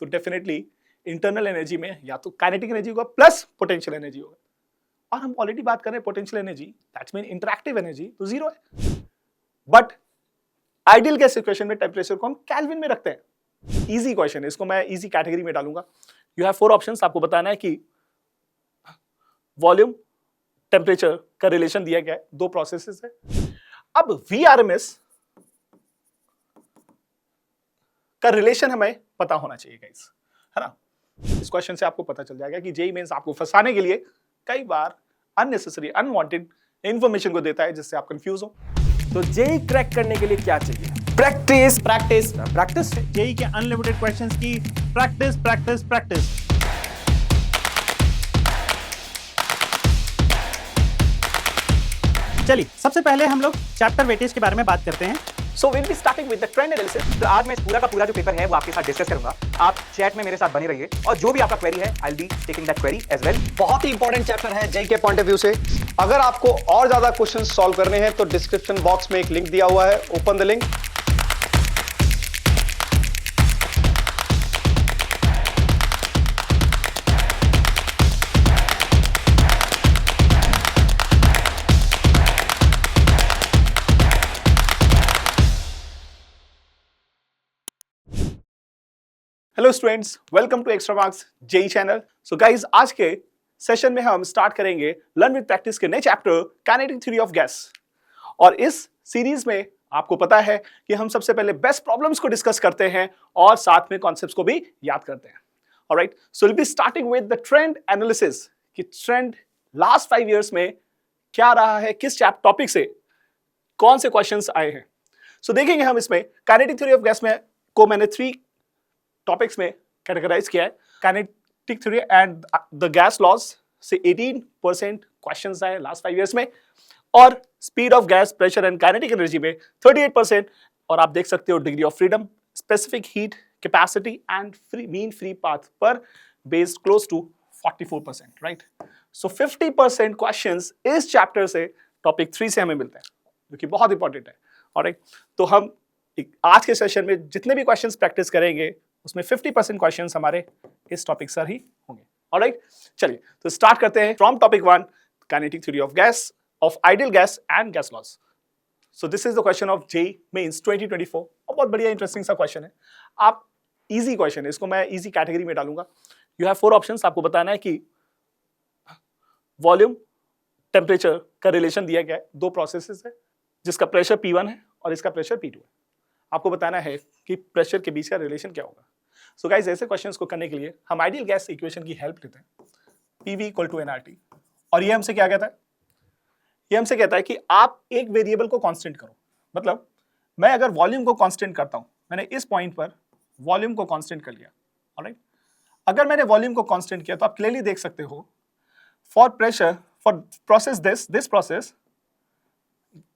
तो definitely internal energy में या तो काइनेटिक एनर्जी होगा प्लस पोटेंशियल एनर्जी होगा, और हम ऑलरेडी बात कर रहे हैं potential energy, that's mean interactive energy तो जीरो है। बट आइडियल गैस इक्वेशन में टेम्परेचर को हम केल्विन में रखते हैं। इजी क्वेश्चन है, इसको मैं इजी कैटेगरी में डालूंगा। यू हैव 4 ऑप्शंस, आपको बताना है कि वॉल्यूम टेम्परेचर का रिलेशन दिया गया है, 2 प्रोसेसेस है। अब VRMS का रिलेशन हमें पता होना चाहिए गाइस, है ना। इस क्वेश्चन से आपको पता चल जाएगा कि जेईई मेंस आपको फंसाने के लिए कई बार अननेसेसरी अनवांटेड इंफॉर्मेशन को देता है जिससे आप कंफ्यूज हो। तो जेईई क्रैक करने के लिए क्या चाहिए? Practice practice practice. जेईई के अनलिमिटेड क्वेश्चंस की प्रैक्टिस प्रैक्टिस प्रैक्टिस। चलिए सबसे पहले हम लोग चैप्टर वेटेज के बारे में बात करते हैं। So we'll be starting with the trend analysis. तो आज मैं पूरा का पूरा जो पेपर है वो आपके साथ डिस्कस करूंगा। आप चैट में मेरे साथ बने रहिए और जो भी आपका क्वेरी है I'll be taking that query as well. बहुत ही इंपॉर्टेंट चैप्टर है जेईई के पॉइंट ऑफ व्यू से। अगर आपको और ज्यादा क्वेश्चन सॉल्व करने हैं तो डिस्क्रिप्शन बॉक्स में एक लिंक दिया हुआ है, open the link. Hello students, welcome to extra marks JEE channel. So guys, आज के सेशन में हम स्टार्ट करेंगे लर्न विद प्रैक्टिस के नए chapter kinetic theory of gas. और इस सीरीज में आपको पता है कि हम सबसे पहले बेस्ट प्रॉब्लम्स को डिस्कस करते हैं और साथ में कॉन्सेप्ट्स को भी याद करते हैं। Alright, so will be starting with the trend analysis कि ट्रेंड लास्ट 5 इयर्स में क्या रहा है, किस टॉपिक से कौन से क्वेश्चंस आए हैं। सो देखेंगे हम इसमें काइनेटिक थ्योरी ऑफ गैस में को मैंने 3 टॉपिक्स में कैटेगराइज किया है। Kinetic theory and the gas laws से 18% क्वेश्चंस आए लास्ट 5 इयर्स में, और speed of gas, pressure and kinetic energy में 38%। और आप देख सकते हो degree of freedom, specific heat capacity and mean free path पर based close to 44%, right. So 50% questions इस चैप्टर से टॉपिक 3 से हमें मिलते हैं, जो कि बहुत इंपॉर्टेंट है। ऑलराइट, तो हम आज के सेशन में जितने भी क्वेश्चंस प्रैक्टिस करेंगे उसमें 50% क्वेश्चंस हमारे इस टॉपिक से ही होंगे। ऑलराइट, चलिए तो स्टार्ट करते हैं from topic 1, kinetic theory of gas, of ideal gas and gas laws. So this is the question of JEE mains 2024। और बहुत बढ़िया इंटरेस्टिंग सा क्वेश्चन है। आप इजी क्वेश्चन है, इसको मैं इजी कैटेगरी में डालूंगा। यू हैव 4 ऑप्शंस, आपको बताना है कि वॉल्यूम टेम्परेचर का रिलेशन दिया गया है, 2 प्रोसेसेस है जिसका प्रेशर P1 है और इसका प्रेशर P2 है। आपको बताना है कि प्रेशर के बीच का रिलेशन क्या होगा। सो गाइस, ऐसे क्वेश्चंस को करने के लिए हम आइडियल गैस इक्वेशन की हेल्प लेते हैं, PV = nRT। और ये हमसे क्या कहता है? ये हमसे कहता है कि आप एक वेरिएबल को कांस्टेंट करो। मतलब मैं अगर वॉल्यूम को कांस्टेंट करता हूं, मैंने इस पॉइंट पर वॉल्यूम को कांस्टेंट कर लिया। ऑलराइट, अगर मैंने वॉल्यूम को कांस्टेंट किया तो आप क्लियरली देख सकते हो for pressure, for process this process,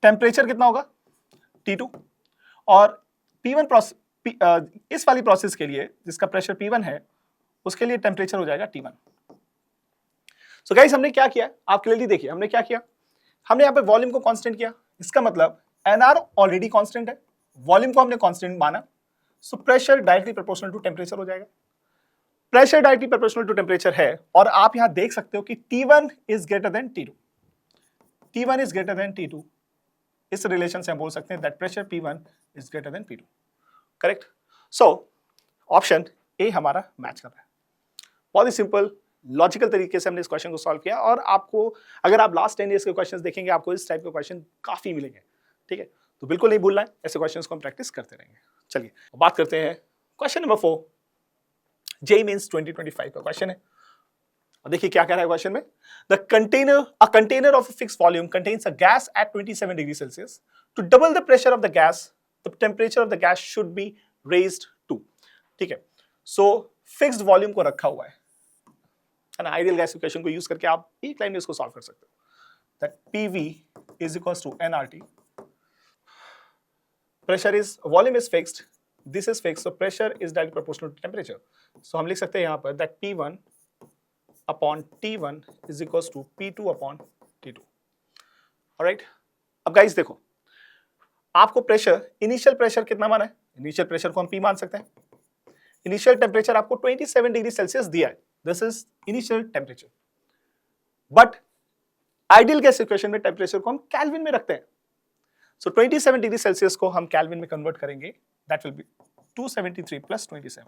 temperature कितना होगा? T2। और P1 प्रोसेस, इस वाली प्रोसेस के लिए जिसका प्रेशर P1 है उसके लिए टेम्परेचर हो जाएगा T1। सो गाइस, हमने क्या किया, आप क्लियरली देखिए हमने क्या किया। हमने यहाँ पे वॉल्यूम को कांस्टेंट किया, इसका मतलब NR ऑलरेडी कांस्टेंट है, वॉल्यूम को हमने कांस्टेंट माना, so pressure directly proportional to temperature हो जाएगा। Pressure directly proportional to temperature है, और आप यहाँ देख सकते हो कि T1 is greater than T2। T1 is greater than T2। इस रिलेशन से हम बोल सकते हैं that pressure P1 is greater than P2। Correct. So option A हमारा मैच कर रहा है। बहुत ही सिंपल लॉजिकल तरीके से हमने इस क्वेश्चन को सॉल्व किया, और आपको अगर आप लास्ट 10 इयर्स के क्वेश्चंस देखेंगे आपको इस टाइप के क्वेश्चन काफी मिलेंगे। ठीक है, तो बिल्कुल नहीं भूलना है, ऐसे क्वेश्चंस को हम प्रैक्टिस करते रहेंगे। चलिए बात करते हैं क्वेश्चन नंबर 4, जेईई मेंस 2025 का क्वेश्चन है। और देखिए क्या कह रहा है क्वेश्चन में, a container of fixed volume contains a gas at 27 degree Celsius. To double the pressure of the gas the temperature of the gas should be raised to। ठीक है, सो फिक्स्ड वॉल्यूम को रखा हुआ है ना। आइडियल गैस इक्वेशन को use करके आप एक लाइन में इसको सॉल्व कर सकते हो, that PV = nRT। Pressure is, volume is fixed, this is fixed, so pressure is directly proportional to temperature. So हम लिख सकते हैं यहाँ पर that P1 / T1 = P2 / T2। Alright, अब गाइस देखो, आपको प्रेशर, इनिशियल प्रेशर कितना माना है? इनिशियल प्रेशर को हम P मान सकते हैं। इनिशियल टेम्परेचर आपको 27 डिग्री सेल्सियस दिया है, this is initial temperature, but ideal gas equation में टेम्परेचर को हम केल्विन में रखते हैं। सो 27 डिग्री सेल्सियस को हम केल्विन में कन्वर्ट करेंगे, that will be 273 plus 27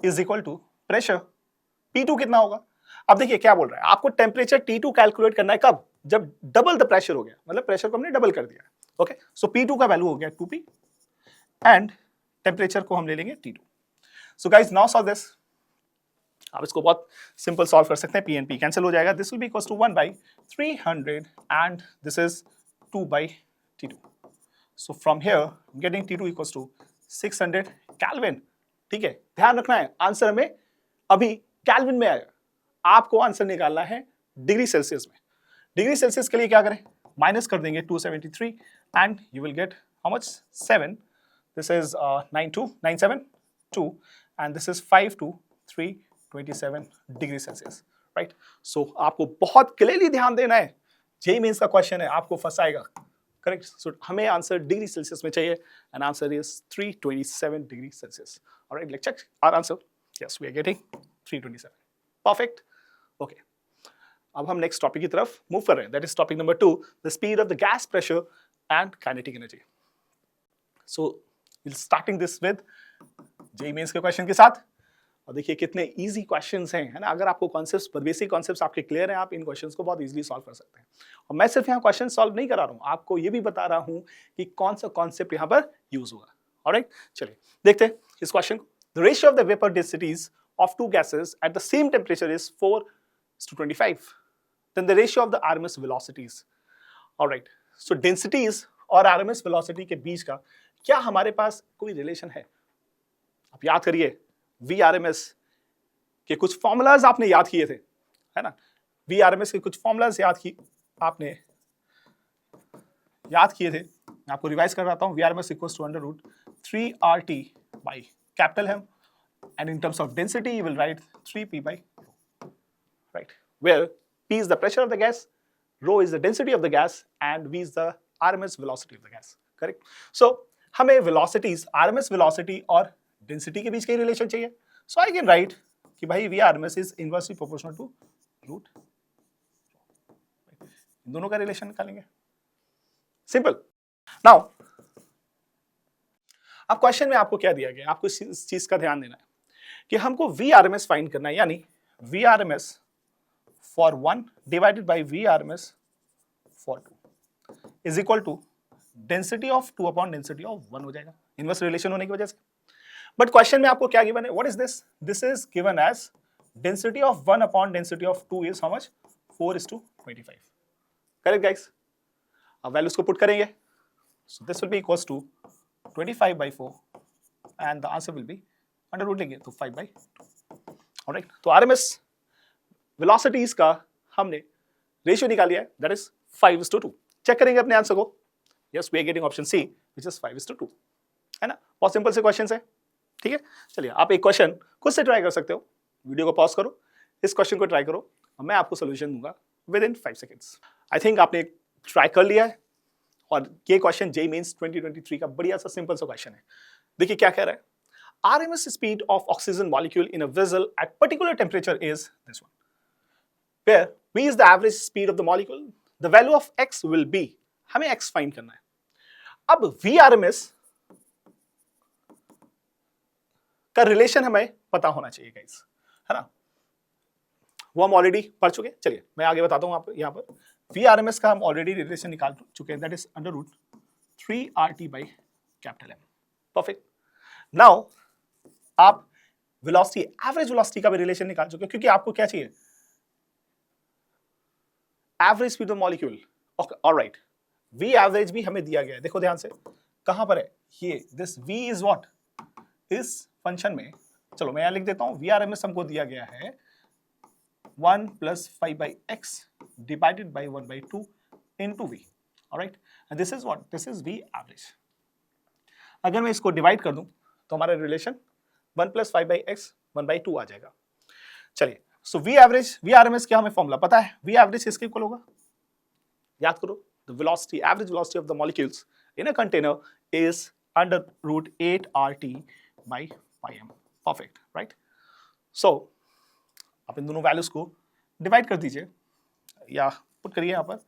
is equal to pressure P2 कितना होगा। अब देखिए क्या बोल रहा है, आपको टेम्परेचर T2 कैलकुलेट करना है कब, जब डबल द प्रेशर हो गया, मतलब प्रेशर को हमने डबल कर दिया। ओके, सो P2 का वैल्यू हो गया 2P एंड टेम्परेचर को हम ले लेंगे T2। So guys now solve this, आप इसको बहुत सिंपल सॉल्व कर सकते हैं, P एंड P कैंसिल हो जाएगा, this will be equals to 1/300 and this is 2/T2। So from here getting T2 equals to 600 kelvin. ठीक है, ध्यान रखना है आंसर हमें अभी केल्विन में आएगा, आपको आंसर निकालना है डिग्री सेल्सियस में। डिग्री सेल्सियस के लिए क्या करें, माइनस कर देंगे 273 and you will get how much 7, this is 972 and this is 52327 degree Celsius, right. So आपको बहुत क्लियरली ध्यान देना है, जेईई मेंस का क्वेश्चन है, आपको फंसाएगा, करेक्ट। सो हमें आंसर डिग्री सेल्सियस में चाहिए and answer is 327 degree Celsius. Alright, let's check our answer. Yes, we are getting 327, perfect. Okay, अब हम नेक्स्ट टॉपिक की तरफ मूव कर रहे हैं, that is topic number 2, the speed of the gas pressure and kinetic energy. So will starting this with JEE mains के question के साथ, और देखिए कितने इजी क्वेश्चंस हैं, है ना। अगर आपको कॉन्सेप्ट्स, बेसिक कॉन्सेप्ट्स आपके क्लियर हैं, आप इन क्वेश्चंस को बहुत इजीली सॉल्व कर सकते हैं। और मैं सिर्फ यहाँ क्वेश्चन सॉल्व नहीं करा रहा हूँ, आपको ये भी बता रहा हूँ कि कौन सा कॉन्सेप्ट यहाँ पर यूज होगा। ऑलराइट, चलिए देखते हैं इस क्वेश्चन को। The ratio of the vapour densities of two gases at the same temperature is 4:25. Then the ratio of the RMS velocities. All right. So densities और RMS velocity के बीच का क्या हमारे पास कोई रिलेशन है? आप याद करिए, VRMS के कुछ फॉर्मूलाज आपने याद किए थे, है ना। VRMS के कुछ फॉर्मूलाज आपने याद किए थे, मैं आपको रिवाइज कर रहा हूँ। VRMS equals to √3RT by capital M. And in terms of density, you will write 3P by rho, right? Where P is the pressure of the gas, rho is the density of the gas, and V is the RMS velocity of the gas. Correct? So, हमें velocities, RMS velocity और density के बीच का relation चाहिए. So I can write कि भाई VRMS is inversely proportional to root. इन दोनों का relation निकालेंगे. Simple. Now, अब क्वेश्चन में आपको क्या दिया गया, आपको इस चीज का ध्यान देना है कि हमको VRMS फाइंड करना है, यानी VRMS for 1 divided by VRMS for 2 is equal to density of 2 upon density of 1 हो जाएगा, इनवर्स रिलेशन होने की वजह से। बट क्वेश्चन में आपको क्या गिवन है, what is this, this is given as density of 1 upon density of 2 is how much 4:25। Correct guys, अब वैल्यूज को पुट करेंगे, so this will be equals to 25/4 and the answer will be under root लेंगे तो 5/2। Alright, तो RMS velocities का हमने ratio निकाल लिया है, दैट इज 5:2। चेक करेंगे अपने आंसर को, yes we are getting option C which is 5:2, है ना। बहुत सिंपल से क्वेश्चन है, ठीक है। चलिए आप एक क्वेश्चन खुद से ट्राई कर सकते हो, वीडियो को पॉज करो, इस क्वेश्चन को ट्राई करो और मैं आपको सोल्यूशन दूंगा with in 5 seconds. I think आपने ट्राई कर लिया है, और ये क्वेश्चन जेईई मेंस 2023 का बढ़िया सा सिंपल सा क्वेश्चन है। देखिए क्या कह रहा है, RMS speed of oxygen molecule in a vessel at particular temperature is this one, where V is the average speed of the molecule, the value of X will be, हमें X find करना है। अब VRMS का relation हमें पता होना चाहिए guys, है ना, वो हम ऑलरेडी पढ़ चुके। चलिए मैं आगे बताता हूँ आपको, यहाँ पर VRMS का हम ऑलरेडी रिलेशन निकाल चुके हैं, that is √3RT by capital M। Perfect. Now आप वेलोसिटी, एवरेज वेलोसिटी का भी रिलेशन निकाल चुके हैं, क्योंकि आपको क्या चाहिए, average speed of molecule. Alright, V average भी हमें दिया गया है, देखो ध्यान से कहां पर है ये, दिस V इज व्हाट, इस फंक्शन में, चलो मैं यहां लिख देता हूं, VRMS हमको दिया गया है 1 + 5/x divided by 1/2 into V, alright, and this is what, this is V average। अगर मैं इसको डिवाइड कर दूं तो हमारा रिलेशन 1 + 5/x 1/2 आ जाएगा। चलिए, सो V एवरेज, VRMS क्या हमें फॉर्मूला पता है, V एवरेज किसके इक्वल होगा, याद करो, the velocity, average velocity of the molecules in a container is √8RT by πm। Perfect, right? So आप इन दोनों वैल्यूज को डिवाइड कर दीजिए या पुट करिए यहाँ पर.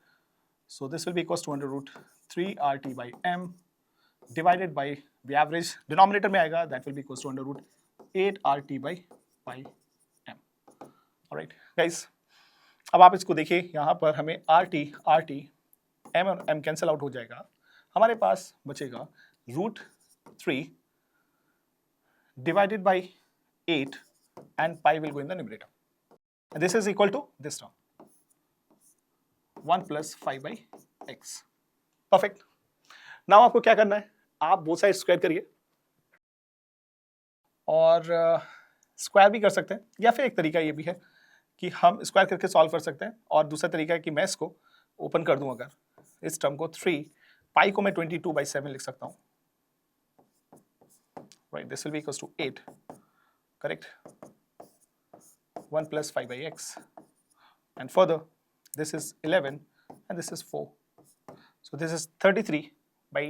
So this will be equals to under root 3RT by m divided by the average denominator में आएगा, that will be equals to under root 8RT by pi m. Alright guys, अब आप इसको देखिए, यहाँ पर हमें RT m और m कैंसिल आउट हो जाएगा. हमारे पास बचेगा root 3 divided by 8 and pi will go in the numerator. And this is equal to this term 1 plus 5 by x. Perfect. Now आपको क्या करना है, आप बोथ साइड स्क्वायर करिए और स्क्वायर भी कर सकते हैं, या फिर एक तरीका ये भी है कि हम स्क्वायर करके सॉल्व कर सकते हैं, और दूसरा तरीका है कि मैं इसको ओपन कर दूं. अगर इस टर्म को 3 पाई को मैं 22/7 लिख सकता हूं. Right, this will be equals to 8, correct? 1 plus 5 by x, and further this is 11 and this is 4. So this is 33 by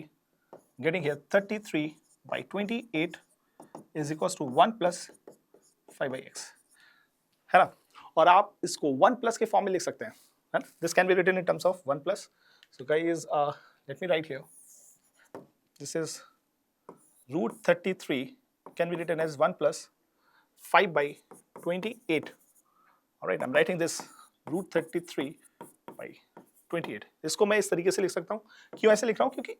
getting here 33 by 28 is equals to 1 plus 5 by x, है ना? और आप इसको 1 plus के form में लिख सकते हैं, है ना? This can be written in terms of 1 plus. So guys, let me write here. This is root 33 can be written as 1 plus 5 by 28. Alright, I'm writing this root 33 by 28. इसको मैं इस तरीके से लिख सकता हूँ. क्यों ऐसे लिख रहा हूँ? क्योंकि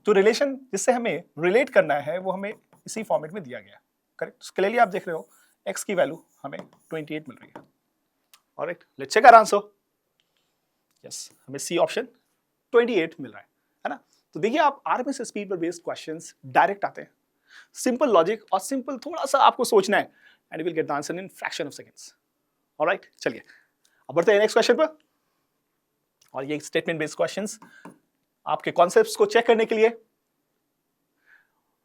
जो रिलेशन जिससे हमें रिलेट करना है वो हमें इसी फॉर्मेट में दिया गया है, करेक्ट? क्लियरली आप देख रहे हो x की वैल्यू हमें 28 मिल रही है. Alright, let's check our answer. Yes, हमें सी ऑप्शन 28 मिल रहा है ना? तो देखिए, आप आरएमएस स्पीड पर बेस्ड क्वेश्चंस डायरेक्ट आते हैं. सिंपल लॉजिक और सिंपल थोड़ा सा आपको सोचना है, and you will get the answer in fraction of seconds. Alright, चलिए अब बढ़ते हैं नेक्स्ट क्वेश्चन पर. और ये स्टेटमेंट बेस्ड क्वेश्चंस आपके कॉन्सेप्ट्स को चेक करने के लिए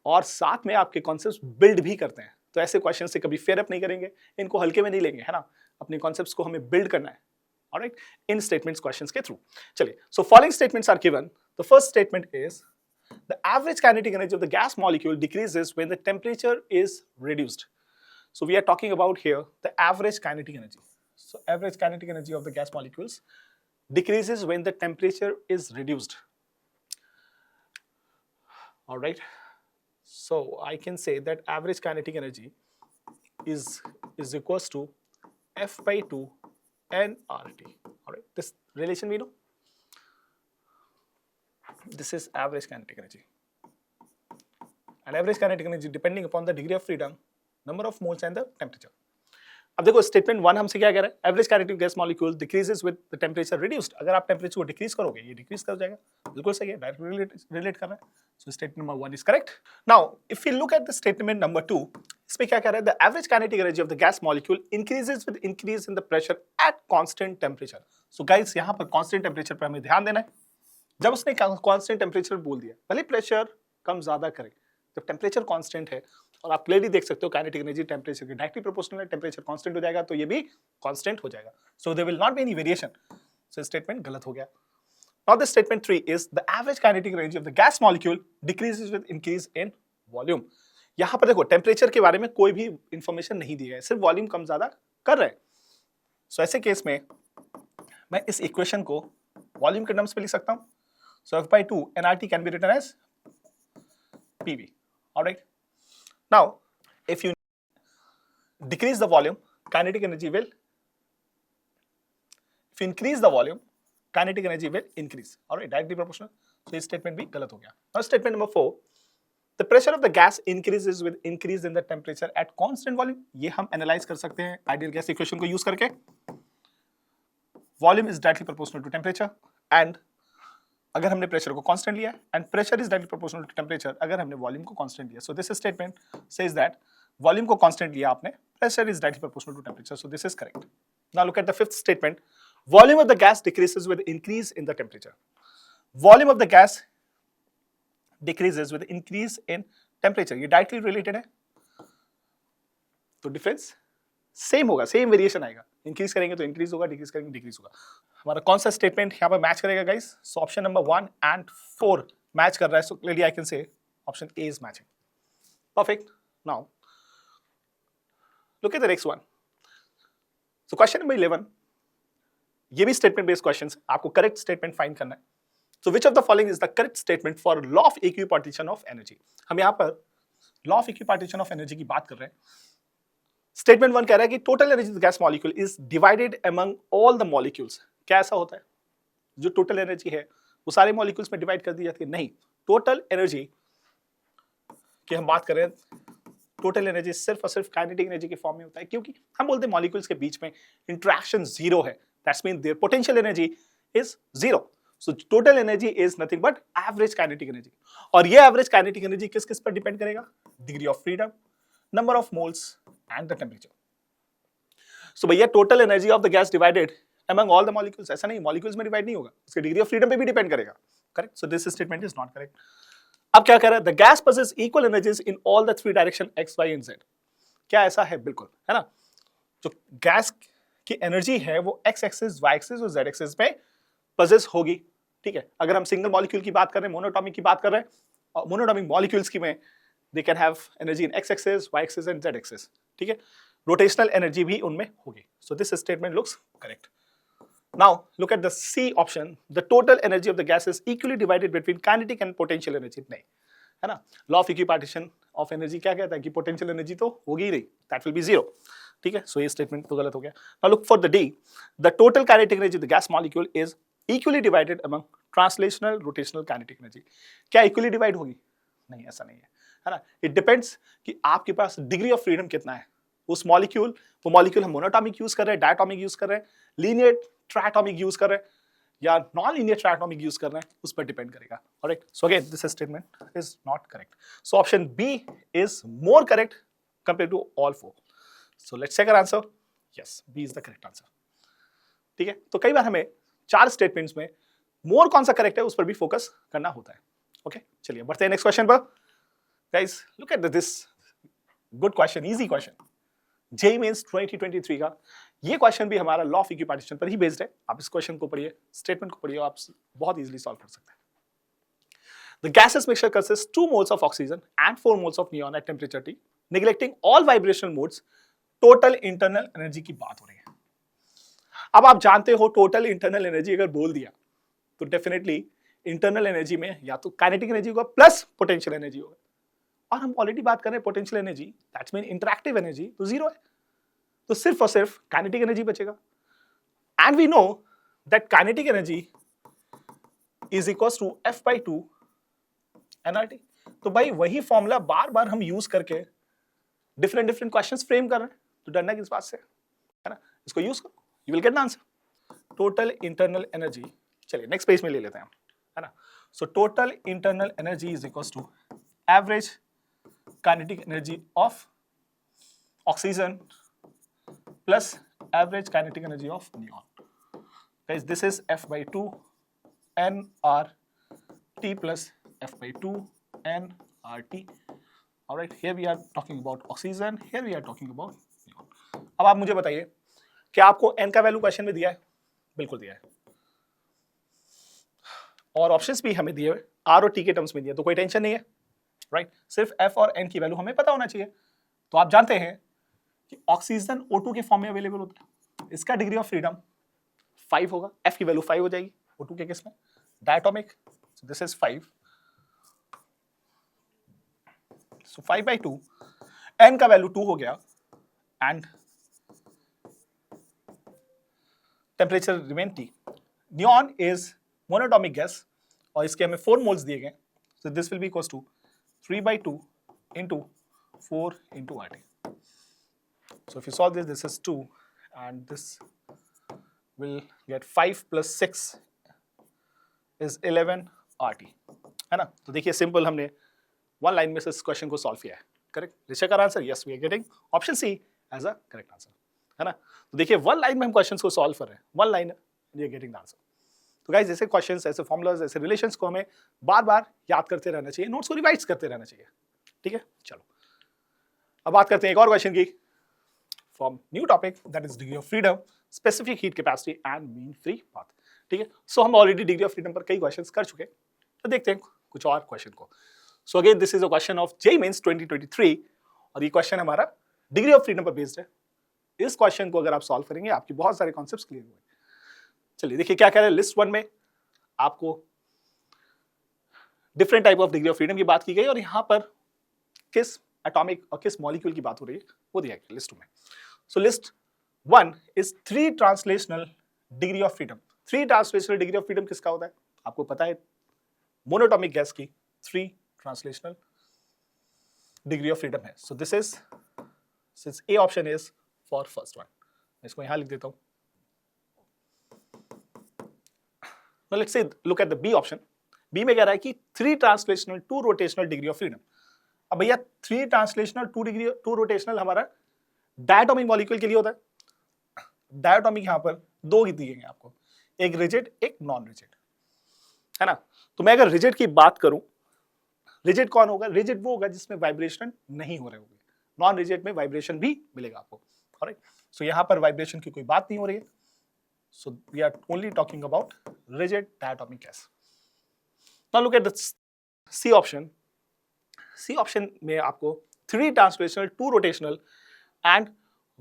और साथ में आपके कॉन्सेप्ट्स बिल्ड भी करते हैं. तो ऐसे क्वेश्चन से कभी फेयर अप नहीं करेंगे, इनको हल्के में नहीं लेंगे, है ना? अपने कॉन्सेप्ट्स को हमें बिल्ड करना है. ऑलराइट, इन स्टेटमेंट्स क्वेश्चंस के थ्रू. चलिए, so following statements are given. The first statement is the average kinetic energy of the gas molecule decreases when the temperature is reduced. So we are talking about here the average kinetic energy. So average kinetic energy of the gas molecules decreases when the temperature is reduced. All right. So I can say that average kinetic energy is equals to F by 2 nRT. All right. This relation we know. This is average kinetic energy, and average kinetic energy depending upon the degree of freedom, number of moles and the temperature. अब देखो statement 1 हमसे क्या कह रहा है, average kinetic gas molecule decreases with the temperature reduced. अगर आप temperature को डिक्रीज करोगे ये डिक्रीज कर जाएगा. बिल्कुल सही है, डायरेक्ट रिलेट कर रहा है. So statement number 1 is correct. Now if you look at the statement number 2, इसमें क्या कह रहा है, the average kinetic energy of the gas molecule increases with increase in the pressure at constant temperature. So guys, यहाँ पर constant temperature पर हमें ध्यान देना है. जब उसने कांस्टेंट टेम्परेचर बोल दिया, भले प्रेशर कम ज्यादा करे, जब टेम्परेचर कांस्टेंट है, और आप क्लियरली देख सकते हो काइनेटिक एनर्जी टेम्परेचर के डायरेक्टली प्रोपोर्शनल है, टेम्परेचर कांस्टेंट हो जाएगा तो ये भी कांस्टेंट हो जाएगा. So there will not be any variation. So statement गलत हो गया. Now the statement 3 is the average kinetic energy of the gas molecule decreases with increase in volume. यहां पर देखो टेम्परेचर के बारे में कोई भी इंफॉर्मेशन नहीं दी है, सिर्फ वॉल्यूम कम ज्यादा कर रहे हैं. सो ऐसे केस में मैं इस इक्वेशन को वॉल्यूम के टर्म्स में लिख सकता हूं. So F by 2 nRT can be written as PV. All right. Now, if you decrease the volume, kinetic energy will. If you increase the volume, kinetic energy will increase. All right, directly proportional. So this statement भी गलत हो गया. Now statement number 4, the pressure of the gas increases with increase in the temperature at constant volume. ये हम analyze कर सकते हैं ideal gas equation को use करके. Volume is directly proportional to temperature, and अगर हमने प्रेशर को कांस्टेंट लिया and pressure is directly proportional to temperature अगर हमने वॉल्यूम को कांस्टेंट लिया. So this statement says that volume को कांस्टेंट लिया आपने, pressure is directly proportional to temperature. So this is correct. Now look at the fifth statement. Volume of the gas decreases with increase in the temperature. Volume of the gas decreases with increase in temperature. ये directly related है, तो difference same होगा, same variation आएगा. Increase करेंगे तो increase होगा, decrease करेंगे decrease होगा. हमारा कौन सा स्टेटमेंट यहाँ पर मैच करेगा guys? So option number 1 and 4 match कर रहा है. So clearly I can say option A is matching. Perfect. Now look at the next one. So question number 11, ये भी स्टेटमेंट बेस्ड क्वेश्चन है, आपको करेक्ट स्टेटमेंट फाइंड करना है। So which of the following is the correct statement for law of equipartition of energy. हम यहाँ पर law of equipartition of energy की बात कर रहे हैं। स्टेटमेंट 1 कह रहा है कि total energy gas molecule is divided among all the molecules. क्या ऐसा होता है जो टोटल एनर्जी है वो सारे मॉलिक्यूल्स में डिवाइड कर दी जाती है? नहीं, टोटल एनर्जी की हम बात कर रहे हैं, टोटल एनर्जी सिर्फ और सिर्फ काइनेटिक एनर्जी के फॉर्म में होता है, क्योंकि हम बोलते हैं मॉलिक्यूल्स के बीच में इंटरेक्शन जीरो है, that's mean their potential energy is zero. So total energy is nothing but average kinetic energy. और ये एवरेज काइनेटिक एनर्जी किस किस पर डिपेंड करेगा? Degree of freedom, number of moles and the temperature. So भैया total energy of the gas divided among all the molecules, ऐसा नहीं, molecules में डिवाइड नहीं होगा, उसके डिग्री ऑफ फ्रीडम पे भी डिपेंड करेगा। Correct? So this statement is not correct. अब क्या कह रहा है? The gas possesses equal energies in all the three direction x, y and z। क्या ऐसा है? बिल्कुल, है ना। जो गैस की एनर्जी है वो x एक्सिस, y एक्सिस और z एक्सिस में possess होगी, ठीक है। अगर हम सिंगल मॉलिक्यूल की बात कर रहे हैं, मोनोटॉमिक की बात कर रहे हैं, और मोनोटॉमिक मॉलिक्यूल्स की में they can have energy in x axis, y axis and z axis, ठीक है। रोटेशनल एनर्जी भी उनमें होगी। सो this statement looks correct. Now look at the C option. The total energy of the gas is equally divided between kinetic and potential energy. नहीं, है ना। Law of equipartition of energy क्या कहता है कि potential energy तो होगी ही नहीं, that will be zero. ठीक है, so ये statement तो गलत हो गया। Now look for the D. The total kinetic energy of the gas molecule is equally divided among translational, rotational, kinetic energy. क्या equally divide होगी? नहीं, ऐसा नहीं है ना। It depends कि आपके पास degree of freedom कितना है। उस मॉलिक्यूल, वो मॉलिक्यूल हम मोनोटॉमिक यूज कर रहे हैं, डायटोमिक यूज कर रहे हैं, लीनियर ट्राइटोमिक यूज कर रहे हैं या नॉन लीनियर ट्राइटोमिक यूज कर रहे हैं, उस पर डिपेंड करेगा। Alright, so again this statement is not correct. So option B is more correct compare to all four. So let's check our answer. Yes, B is the correct answer. ठीक है, तो कई बार हमें चार स्टेटमेंट्स में मोर कौन सा करेक्ट है उस पर भी फोकस करना होता है। ओके, चलिए बढ़ते हैं नेक्स्ट क्वेश्चन पर। Guys look at this good question, easy question, JEE mains 2023 का। ये क्वेश्चन भी हमारा लॉ ऑफ इक्विपार्टीशन पर ही बेस्ड है। आप इस क्वेश्चन को पढ़िए, स्टेटमेंट को पढ़िए, आप बहुत इजीली सॉल्व कर सकते हैं। The gaseous mixture consists 2 moles of oxygen and 4 moles of neon at temperature T, neglecting all vibrational modes. Total internal energy की बात हो रही है। अब आप जानते हो टोटल इंटरनल एनर्जी अगर बोल दिया तो डेफिनेटली इंटरनल एनर्जी में या तो काइनेटिक एनर्जी होगा प्लस पोटेंशियल एनर्जी होगा, और हम ऑलरेडी बात कर रहे हैं potential energy, that's mean interactive energy तो जीरो है, तो सिर्फ और सिर्फ काइनेटिक एनर्जी बचेगा। And we know that kinetic energy is equals to F/2 nRT। तो भाई वही फॉर्मूला बार बार हम यूज करके डिफरेंट क्वेश्चंस फ्रेम कर रहे हैं, तो डरना किस बात से, है ना। इसको यूज करो, you will get the answer. Total internal energy, चलिए नेक्स्ट पेज में ले लेते हैं हम, है ना। So total internal energy is equals to average kinetic energy of oxygen plus average kinetic energy of neon. Guys, this is F/2 nRT plus F/2 nRT. All right, here we are talking about oxygen, here we are talking about neon. अब आप मुझे बताइए क्या आपको n का value question में दिया है? बिल्कुल दिया है, और ऑप्शंस भी हमें दिए हुए R और T के टर्म्स में दिए, तो कोई टेंशन नहीं है, राइट। सिर्फ F और N की वैल्यू हमें पता होना चाहिए। तो आप जानते हैं कि ऑक्सीजन O2 के फॉर्म में अवेलेबल होता है, इसका डिग्री ऑफ फ्रीडम 5 होगा, F की वैल्यू 5 हो जाएगी, O2 के केस में diatomic, so this is 5, so 5/2, N का वैल्यू 2 हो गया, and temperature remain T। Neon is monoatomic gas और इसके हमें 4 मोल्स दिए गए, so this will be equals to 3/2 into 4 into RT. So if you solve this, this is 2 and this will get 5 plus 6 is 11 RT, है ना। तो देखिए simple, हमने वन लाइन में से इस क्वेश्चन को सॉल्व किया है। करेक्ट, ऋषिक का answer yes, we are getting option C as a correct answer, है ना। तो देखिए वन लाइन में हम क्वेश्चन को सॉल्व कर रहे हैं, one line we are getting the answer. तो गाइस ऐसे क्वेश्चंस, ऐसे फॉर्मूलाज, ऐसे रिलेशंस को हमें बार बार याद करते रहना चाहिए, नोट्स को रिवाइज करते रहना चाहिए, ठीक है। चलो अब बात करते हैं एक और क्वेश्चन की, from new topic, that is degree of freedom, specific heat capacity and mean free path. ठीक है, सो हम ऑलरेडी डिग्री ऑफ फ्रीडम पर कई क्वेश्चंस कर चुके हैं, तो देखते हैं कुछ और क्वेश्चन को। So again this is a question of JEE mains 2023 और ये क्वेश्चन हमारा डिग्री ऑफ फ्रीडम पर बेस्ड है। इस क्वेश्चन को अगर आप सॉल्व करेंगे आपके बहुत सारे कॉन्सेप्ट्स क्लियर हुए। चलिए देखिए क्या कह रहे हैं। लिस्ट 1 में आपको different type of degree of freedom की बात की गई और यहां पर किस एटॉमिक और किस मॉलिक्यूल की बात हो रही है वो दिया गया लिस्ट में। So list 1 is 3 translational degree of freedom. 3 translational degree of freedom किसका होता है आपको पता है, मोनोटॉमिक गैस की 3 ट्रांसलेशनल डिग्री ऑफ फ्रीडम है। सो this is, since A option is for first one, मैं इसको यहां लिख देता हूं। Now let's say look at the B option. B में कह रहा है कि 3 translational 2 rotational degree of freedom. अब भैया 3 ट्रांसलेशनल 2 रोटेशनल हमारा डायटोमिक मॉलिक्यूल के लिए होता है। डायटोमिक यहां पर 2 ही दिए गए आपको, एक रिजिड एक नॉन रिजिड, है ना। तो मैं अगर रिजिड की बात करूं, रिजिड कौन होगा, रिजिड वो होगा जिसमें वाइब्रेशन नहीं हो रहे होंगे, नॉन रिजिड में वाइब्रेशन भी मिलेगा आपको। ऑलराइट, सो यहां पर वाइब्रेशन की कोई बात नहीं हो रही है। So we are only talking about rigid diatomic gas. Now look at the C option. C option में आपको 3 translational 2 rotational and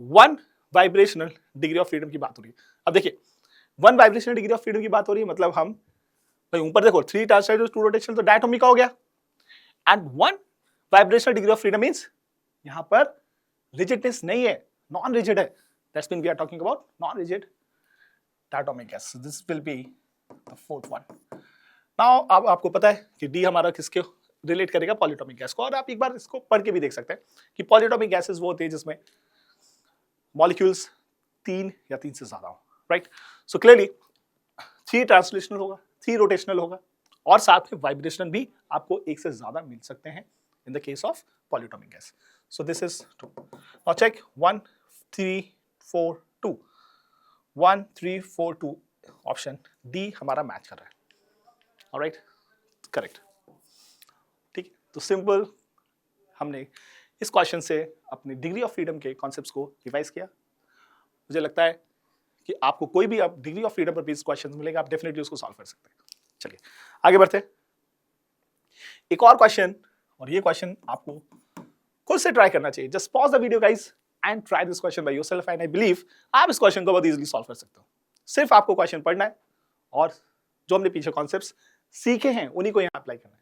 1 vibrational degree of freedom की बात हो रही है। अब देखिए 1 वाइब्रेशनल डिग्री ऑफ फ्रीडम की बात हो रही है, मतलब हम भाई ऊपर देखो 3 ट्रांसलेशनल 2 रोटेशनल तो डायटोमिक का हो गया, and 1 vibrational degree of freedom means यहां पर रिजिडनेस नहीं है, नॉन रिजिड है। That's mean we are talking about non rigid diatomic gas. So this will be the 4th one. Now अब आपको पता है कि D हमारा किसके रिलेट करेगा, पॉलीटॉमिक गैस को। और आप एक बार इसको पढ़ के भी देख सकते हैं कि पॉलीटॉमिक गैसेस वो होते हैं जिसमें मॉलिक्यूल्स 3 या 3 से ज्यादा हो, राइट। सो क्लियरली 3 ट्रांसलेशनल होगा, 3 रोटेशनल होगा और साथ में वाइब्रेशनल भी आपको एक से ज्यादा मिल सकते हैं in the case of polyatomic gas. So this is 2। Now check 1 3 4 2 1 3 4 2 option D हमारा मैच कर रहा है। ऑलराइट, करेक्ट, ठीक है। तो सिंपल हमने इस क्वेश्चन से अपनी डिग्री ऑफ फ्रीडम के कॉन्सेप्ट्स को रिवाइज किया। मुझे लगता है कि आपको कोई भी अब डिग्री ऑफ फ्रीडम पर बेस्ड क्वेश्चन मिलेगा, आप डेफिनेटली उसको सॉल्व कर सकते हैं। चलिए आगे बढ़ते हैं। एक और क्वेश्चन, और ये क्वेश्चन आपको खुद से ट्राई करना चाहिए। Just pause the video guys and try this question by yourself, and I believe आप इस क्वेश्चन को बहुत इजीली सॉल्व कर सकते हो। सिर्फ आपको क्वेश्चन पढ़ना है और जो हमने पीछे कॉन्सेप्ट्स सीखे हैं उन्हीं को यहाँ अप्लाई करना है।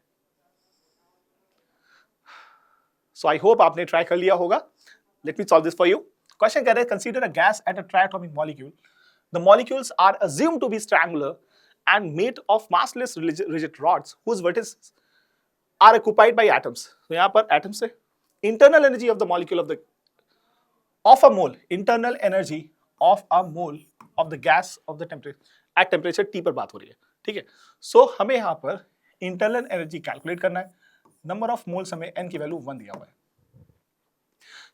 सो आई होप आपने ट्राई कर लिया होगा। Let me solve this for you. Question कह रहे हैं consider a gas at a triatomic molecule, the molecules are assumed to be triangular and made of massless rigid rods whose vertices are occupied by atoms। तो यहाँ पर atoms से internal energy of the molecule of a mole, internal energy of a mole of the gas of the temperature at temperature T पर बात हो रही है, ठीक है। सो हमें यहाँ पर इंटरनल एनर्जी कैलकुलेट करना है। नंबर ऑफ मोल्स हमें n की वैल्यू 1 दिया हुआ है।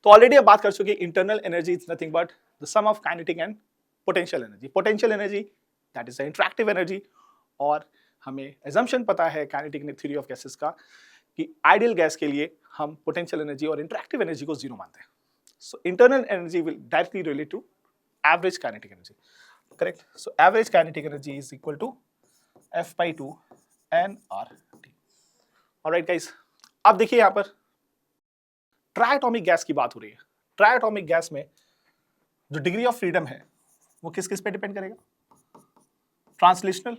तो ऑलरेडी अब बात कर चुके, internal energy is nothing but the sum of kinetic and potential energy. Potential energy that is the interactive energy, और हमें एजम्पशन पता है काइनेटिक थ्योरी ऑफ गैसेस का कि आइडियल गैस के लिए हम पोटेंशियल एनर्जी और इंटरैक्टिव एनर्जी को 0 मानते हैं। So internal energy will directly relate to average kinetic energy, correct? So average kinetic energy is equal to F by 2 nRT. Alright guys, अब देखिए यहाँ पर ट्राइएटॉमिक गैस की बात हो रही है। ट्राइएटॉमिक गैस में जो डिग्री ऑफ फ्रीडम है वो किस किस पे डिपेंड करेगा, ट्रांसलेशनल,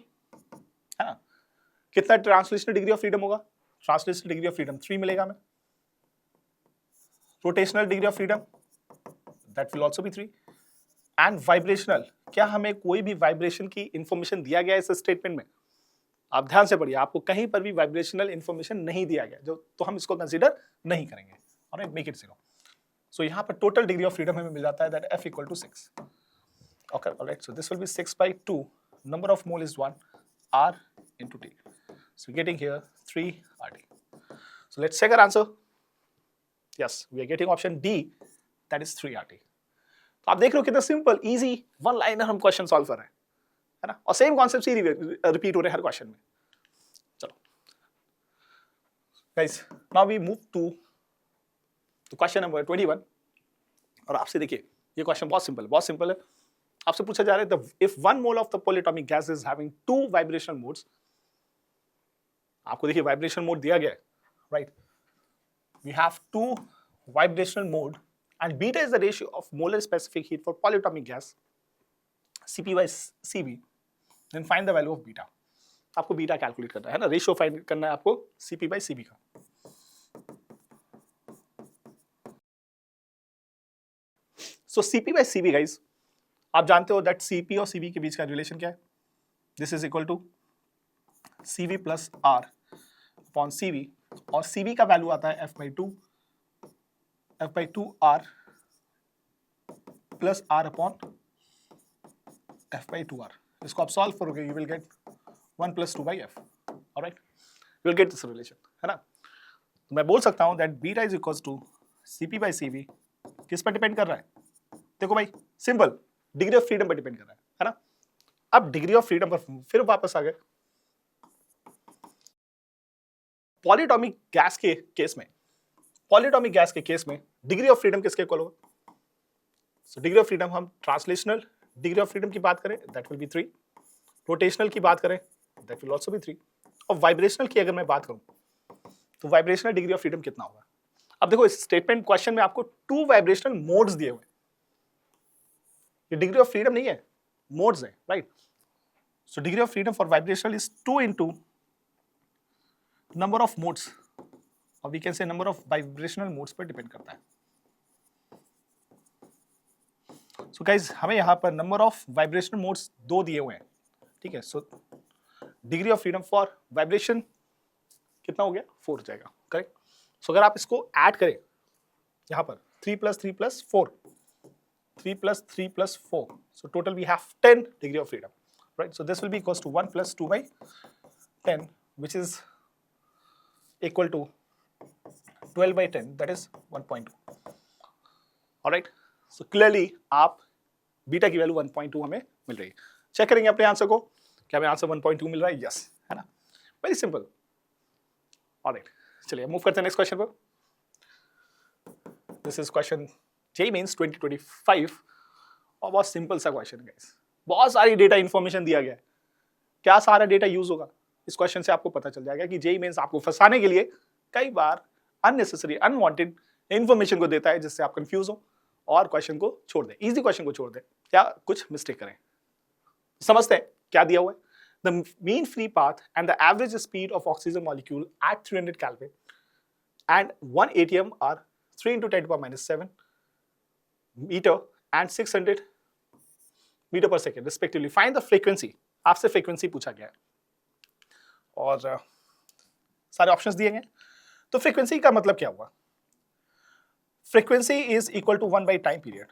है ना। कितना ट्रांसलेशनल डिग्री ऑफ फ्रीडम होगा, ट्रांसलेशनल डिग्री ऑफ फ्रीडम 3 मिलेगा हमें। Rotational degree of freedom that will also be 3, and vibrational, क्या हमें कोई भी वाइब्रेशन की इंफॉर्मेशन दिया गया है इस स्टेटमेंट में? आप ध्यान से पढ़िए, आपको कहीं पर भी वाइब्रेशनल इंफॉर्मेशन नहीं दिया गया जो, तो हम इसको कंसीडर नहीं करेंगे। Alright, make it 0। सो यहाँ पर टोटल डिग्री ऑफ फ्रीडम हमें मिल जाता है that F equal to 6। Okay, alright, so this will be 6 by 2, number of mole is 1, R into T, so getting here 3 RT। so let's check our answer। Yes, we are getting option D, that is 3 RT। तो आप देख रहे हो कितना simple easy 1 liner हम question solve कर रहे हैं, है ना, और सेम कॉन्सेप्ट ही रिपीट हो रहे हैं हर क्वेश्चन में। चलो guys, now we move to question number 21। और आपसे देखिए ये क्वेश्चन बहुत सिंपल है। आपसे पूछा जा रहा है if 1 mole of the polyatomic gas is having 2 vibrational modes. आपको देखिए वाइब्रेशन मोड दिया गया है, right. We have 2 vibrational mode and beta is the ratio of molar specific heat for polyatomic gas Cp by Cv, then find the value of beta. आपको beta calculate करना है ना, ratio find करना है आपको Cp by Cv का. So Cp by Cv guys, आप जानते हो that Cp और Cv के बीच का रिलेशन क्या है? This is equal to Cv plus R upon Cv, और Cv का वैल्यू आता है F by 2 R plus R upon F by 2R. इसको आप सॉल्व करोगे, you will get 1 plus 2 by F. Alright, you will get this relation, है ना? तो मैं बोल सकता हूँ that beta is equals to Cp by Cv. किस पर डिपेंड कर रहा है? देखो भाई, सिंपल, डिग्री ऑफ फ्रीडम पर डिपेंड कर रहा है ना? अब डिग्री ऑफ फ्रीडम पर फिर वापस आ गए. पॉलीएटॉमिक गैस के केस में डिग्री ऑफ फ्रीडम किसके इक्वल होगा? सो डिग्री ऑफ फ्रीडम, हम ट्रांसलेशनल डिग्री ऑफ फ्रीडम की बात करें, दैट विल बी 3. रोटेशनल की बात करें, दैट विल आल्सो बी 3. और वाइब्रेशनल की अगर मैं बात करूं तो वाइब्रेशनल डिग्री ऑफ फ्रीडम कितना होगा? अब देखो, इस स्टेटमेंट क्वेश्चन में आपको 2 वाइब्रेशनल मोड्स दिए हुए हैं. ये डिग्री ऑफ फ्रीडम नहीं है, मोड्स है, right? So degree of freedom for vibrational is 2 into number of modes, और we can say number of vibrational modes पर डिपेंड करता है. सो गाइज, हमें यहाँ पर नंबर ऑफ वाइब्रेशनल मोड्स 2 दिए हुए हैं, ठीक है? सो degree of freedom for vibration कितना हो गया? 4 हो जाएगा, करेक्ट? सो अगर आप इसको ऐड करें यहाँ पर 3 plus 3 plus 4, 3 plus 3 plus 4, so total we have 10 degree of freedom, right? So this will be equals to 1 plus 2 by 10, which is equal to 12 by 10, that is 1.2. Alright, so clearly आप beta की value 1.2 हमें मिल रही है. Check करेंगे अपने answer को, क्या हमें आंसर 1.2 मिल रहा है? यस, है ना? Very simple. ऑलराइट, चलिए मूव करते हैं नेक्स्ट क्वेश्चन पर. This is question JEE Mains 2025, और बहुत सिंपल सा क्वेश्चन गाइस. बहुत सारी डेटा इंफॉर्मेशन दिया गया है. क्या सारा डेटा यूज होगा? इस क्वेश्चन से आपको पता चल जाएगा कि JEE Mains आपको फंसाने के लिए कई बार अननेसेसरी, अनवांटेड इंफॉर्मेशन को देता है, जिससे आप कंफ्यूज हो और क्वेश्चन को छोड़ दें, इजी क्वेश्चन को छोड़ दें, या कुछ मिस्टेक करें. समझते हैं क्या दिया हुआ है. The mean free path and the average speed of oxygen molecule at 300 Kelvin and 1 atm are 3 into 10 to the power minus 7 meter and 600 meter per second respectively. Find the frequency. आपसे frequency पूछा गया है और सारे options दिए गए. तो frequency का मतलब क्या हुआ? Frequency is equal to 1 by time period.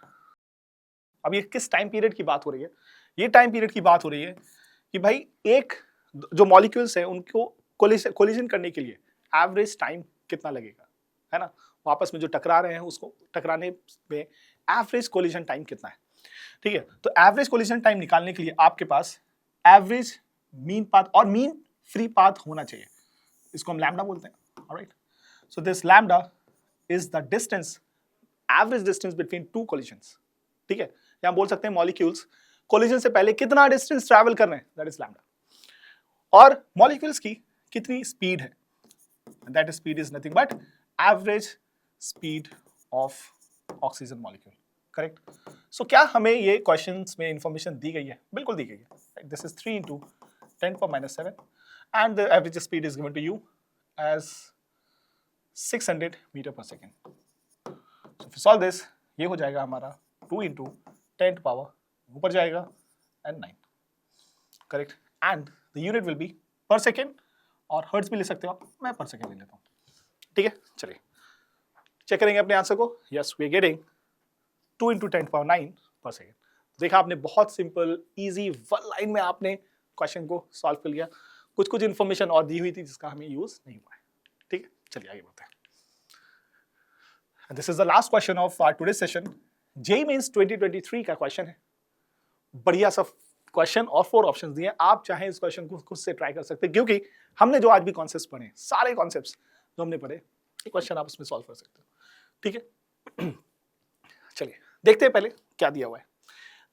अब ये किस टाइम पीरियड की बात हो रही है? ये टाइम पीरियड की बात हो रही है कि भाई एक जो मॉलिक्यूल्स हैं उनको कोलिजन करने के लिए एवरेज टाइम कितना लगेगा, है ना? आपस में जो टकरा रहे हैं उसको टकराने में एवरेज कोलिजन टाइम कितना है, ठीक है? तो एवरेज कोलिजन टाइम निकालने के लिए आपके पास एवरेज मीन पाथ और मीन फ्री पाथ होना चाहिए. इसको हम लैम्डा बोलते हैं. Alright, so this lambda is the distance, average distance between 2 collisions, ठीक है? या बोल सकते हैं मॉलिक्यूल्स कोलिजन से पहले कितना डिस्टेंस ट्रैवल कर रहे हैं, दैट इज लैम्डा. और मॉलिक्यूल्स की कितनी स्पीड है, that speed is nothing but average speed of oxygen molecule, correct? So क्या हमें ये क्वेश्चंस में इंफॉर्मेशन दी गई है? बिल्कुल दी गई है. This is 3 into 10 to the power minus 7 and the average speed is given to you as 600 meter per second. So if you solve this, ये हो जाएगा हमारा 2 into 10 to the power, ऊपर जाएगा and 9, correct? And the unit will be पर second, और hertz भी ले सकते हो आप, मैं पर सेकेंड ले लेता हूँ, ठीक है? चलिए चेक करेंगे अपने आंसर को. Yes, we are getting 2 into 10 to the power 9 पर सेकेंड. देखा आपने, बहुत सिंपल इजी 1 लाइन में आपने क्वेश्चन को सॉल्व कर लिया. कुछ कुछ इन्फॉर्मेशन और दी हुई थी जिसका हमें यूज नहीं हुआ है, ठीक है? चलिए आगे बढ़ते हैं. This is the last question of our today session. JEE Mains 2023 का क्वेश्चन है. बढ़िया सा क्वेश्चन और 4 ऑप्शंस दिए. आप चाहें इस क्वेश्चन को खुद से ट्राई कर सकते हैं, क्योंकि हमने जो आज भी कॉन्सेप्ट्स पढ़े, सारे कॉन्सेप्ट्स जो हमने पढ़े, ये क्वेश्चन आप उसमें सॉल्व कर सकते हो, ठीक है? चलिए देखते हैं पहले क्या दिया हुआ है.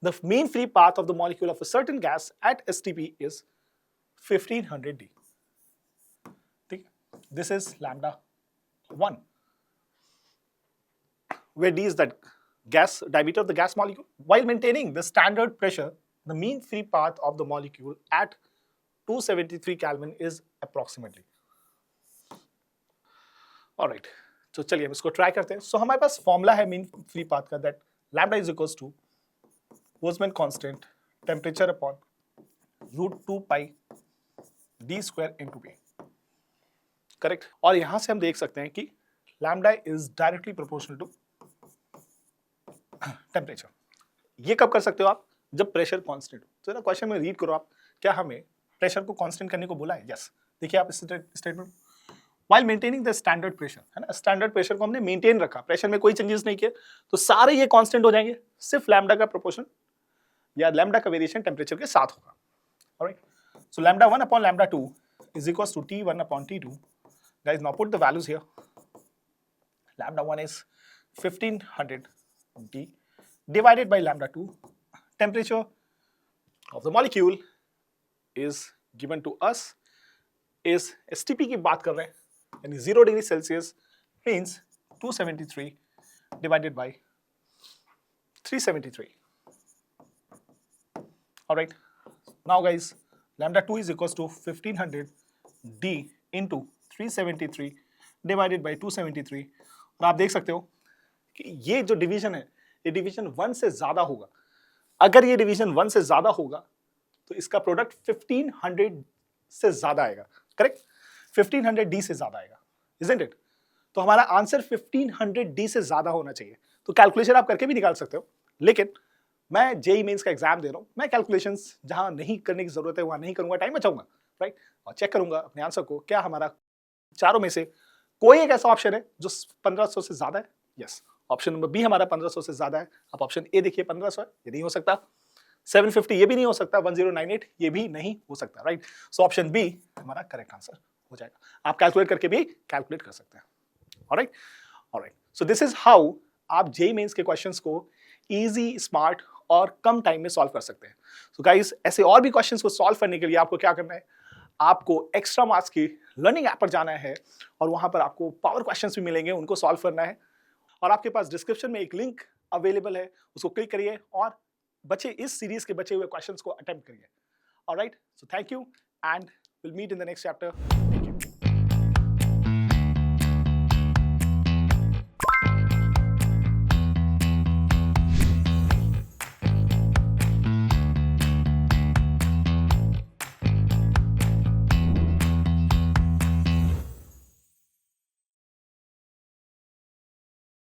The mean free path of the molecule of a certain gas at STP is 1500 D, ठीक है? This is lambda 1. where D is the gas diameter of the gas molecule. While maintaining the standard pressure, the mean free path of the molecule at 273 Kelvin is approximately. Alright, तो चलिए हम इसको try करते हैं. So हमारे पास formula है mean free path का, that lambda is equals to Boltzmann constant temperature upon root 2 pi d square into p. Correct. और यहां से हम देख सकते हैं कि lambda is directly proportional to temperature. ये कब कर सकते हो आप? जब प्रेशर कांस्टेंट हो. तो ना क्वेश्चन में रीड करो आप, क्या हमें प्रेशर को कांस्टेंट करने को बोला है? यस. देखिए आप statement, while maintaining the standard pressure, है ना, स्टैंडर्ड प्रेशर को हमने मेंटेन रखा, प्रेशर में कोई चेंजेस नहीं किए, तो सारे ये कांस्टेंट हो जाएंगे, सिर्फ लैम्डा का प्रोपोर्शन या लैम्डा का वेरिएशन टेम्परेचर के साथ होगा. Alright. So lambda 1 upon lambda 2 is equals to T1 upon T2. Guys, now put the values here. Lambda 1 is 1500 D divided by lambda 2. Temperature of the molecule is given to us is STP की बात कर रहे हैं, यानी 0 degree Celsius means 273 divided by 373. Alright. Now guys, lambda 2 is equals to 1500 D into 373 divided by 273. और आप देख सकते हो कि ये जो डिवीजन है, ये डिवीजन 1 से ज्यादा होगा. अगर ये डिवीजन 1 से ज्यादा होगा तो इसका प्रोडक्ट 1500 से ज्यादा आएगा. करेक्ट. 1500 डी से ज्यादा आएगा, isn't it? तो हमारा आंसर 1500 डी से ज्यादा होना चाहिए. तो कैलकुलेशन आप करके भी निकाल सकते हो, लेकिन मैं जेई मेंस का एग्जाम दे रहा हूं, मैं कैलकुलेशंस जहां नहीं करने की जरूरत है वहां नहीं करूंगा, टाइम बचाऊंगा, राइट. और चेक करूंगा अपने आंसर को, क्या हमारा चारों में से कोई एक ऐसा ऑप्शन है जो 1500 से ज्यादा है. यस, ऑप्शन नंबर बी हमारा 1500 से ज्यादा है. आप ऑप्शन ए देखिए, 1500 है, ये नहीं हो सकता. 750 ये भी नहीं हो सकता. 1098 ये भी नहीं हो सकता, राइट. सो ऑप्शन बी हमारा करेक्ट आंसर हो जाएगा. आप कैलकुलेट करके भी कैलकुलेट कर सकते हैं. Alright, alright. So this is how आप जेईई मेंस के क्वेश्चंस को इजी, स्मार्ट और कम टाइम में सॉल्व कर सकते हैं. सो गाइस, ऐसे और भी क्वेश्चंस को सॉल्व करने के लिए आपको क्या करना है? आपको एक्स्ट्रा मार्क्स की लर्निंग ऐप पर जाना है और वहां पर आपको पावर क्वेश्चंस भी मिलेंगे, उनको सॉल्व करना है. और आपके पास डिस्क्रिप्शन में एक लिंक अवेलेबल है, उसको क्लिक करिए और इस सीरीज के बचे हुए क्वेश्चंस को अटेम्प्ट करिए. Alright, so thank you and will meet in the next chapter.